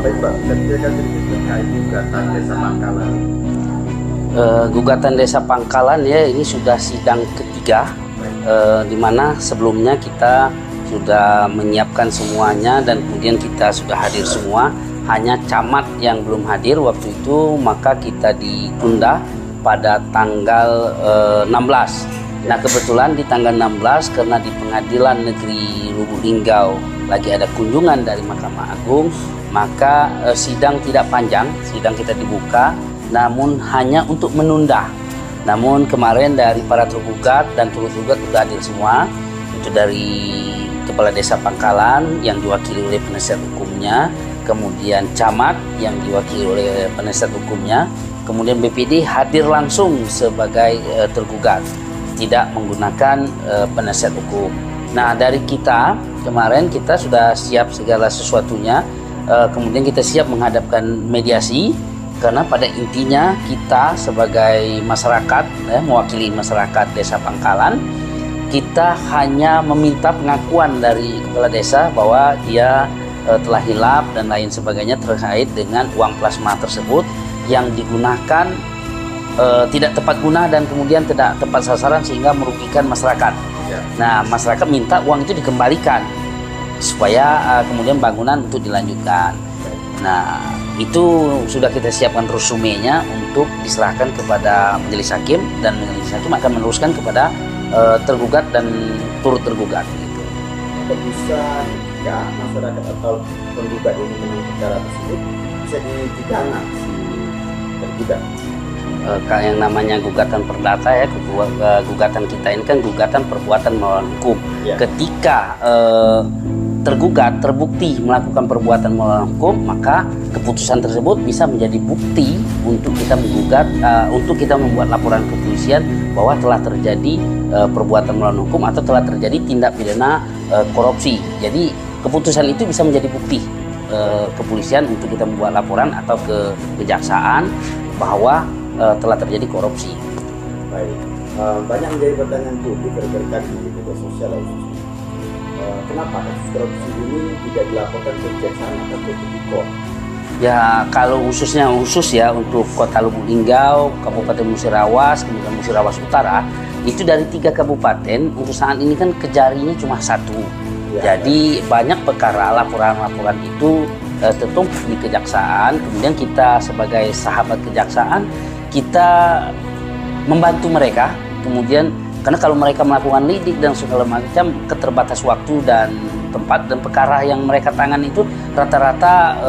Baik Pak, bisa diceritakan sedikit terkait gugatan Desa Pangkalan? Gugatan Desa Pangkalan ya ini sudah sidang ketiga, di mana sebelumnya kita sudah menyiapkan semuanya dan kemudian kita sudah hadir semua. Hanya camat yang belum hadir waktu itu, maka kita ditunda pada tanggal 16. Nah kebetulan di tanggal 16 karena di Pengadilan Negeri Lubuk Linggau lagi ada kunjungan dari Mahkamah Agung, maka sidang tidak panjang, sidang kita dibuka, namun hanya untuk menunda. Namun kemarin dari para tergugat dan turut gugat sudah hadir semua, itu dari Kepala Desa Pangkalan yang diwakili oleh penasihat hukumnya, kemudian camat yang diwakili oleh penasihat hukumnya, kemudian BPD hadir langsung sebagai tergugat, tidak menggunakan penasihat hukum. Nah dari kita kemarin kita sudah siap segala sesuatunya, kemudian kita siap menghadapkan mediasi, karena pada intinya kita sebagai masyarakat, mewakili masyarakat Desa Pangkalan, kita hanya meminta pengakuan dari kepala desa bahwa dia telah hilaf dan lain sebagainya terkait dengan uang plasma tersebut yang digunakan tidak tepat guna dan kemudian tidak tepat sasaran sehingga merugikan masyarakat. Nah masyarakat minta uang itu dikembalikan supaya kemudian bangunan untuk dilanjutkan. Nah itu sudah kita siapkan resumenya untuk diserahkan kepada majelis hakim, dan majelis hakim akan meneruskan kepada tergugat dan turut tergugat gitu. Apa bisa jika masyarakat atau penggugat ini menang perkara tersebut bisa dipidana si tergugat? Yang namanya gugatan perdata ya, gugatan kita ini kan gugatan perbuatan melawan hukum. Ketika tergugat terbukti melakukan perbuatan melawan hukum, maka keputusan tersebut bisa menjadi bukti untuk kita menggugat, untuk kita membuat laporan ke kepolisian bahwa telah terjadi perbuatan melawan hukum atau telah terjadi tindak pidana korupsi. Jadi keputusan itu bisa menjadi bukti kepolisian untuk kita membuat laporan atau ke kejaksaan bahwa telah terjadi korupsi. Baik, banyak menjadi pertanyaan publik terkait di media sosial khususnya. Kenapa kasus korupsi ini tidak dilaporkan ke kejaksaan atau ke tipikor? Ya kalau khusus ya untuk Kota Lubuk Linggau, Kabupaten Musirawas, kemudian Musirawas Utara, itu dari 3 kabupaten untuk saat ini kan kejarinya cuma 1. Jadi banyak perkara laporan-laporan itu tertumpuk di kejaksaan. Kemudian kita sebagai sahabat kejaksaan, kita membantu mereka. Kemudian karena kalau mereka melakukan lidik dan segala macam, keterbatas waktu dan tempat, dan perkara yang mereka tangani itu rata-rata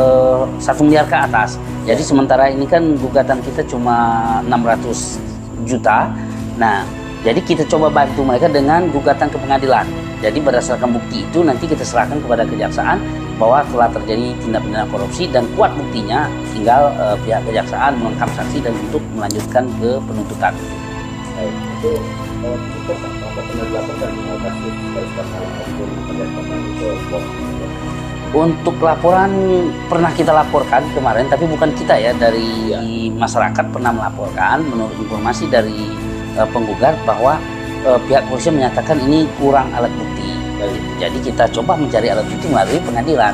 1 miliar ke atas. Jadi sementara ini kan gugatan kita cuma 600 juta. Nah, jadi kita coba bantu mereka dengan gugatan ke pengadilan. Jadi berdasarkan bukti itu nanti kita serahkan kepada kejaksaan bahwa telah terjadi tindak pidana korupsi dan kuat buktinya, tinggal pihak kejaksaan melengkap saksi dan untuk melanjutkan ke penuntutan. Baik, itu kita apa pernah dilaporkan kasus Desa Pangkalan ke POS? Untuk laporan pernah kita laporkan kemarin, tapi bukan kita ya, dari masyarakat pernah melaporkan menurut informasi dari penggugat bahwa pihak polisi menyatakan ini kurang alat bukti. Jadi kita coba mencari alat bukti melalui pengadilan.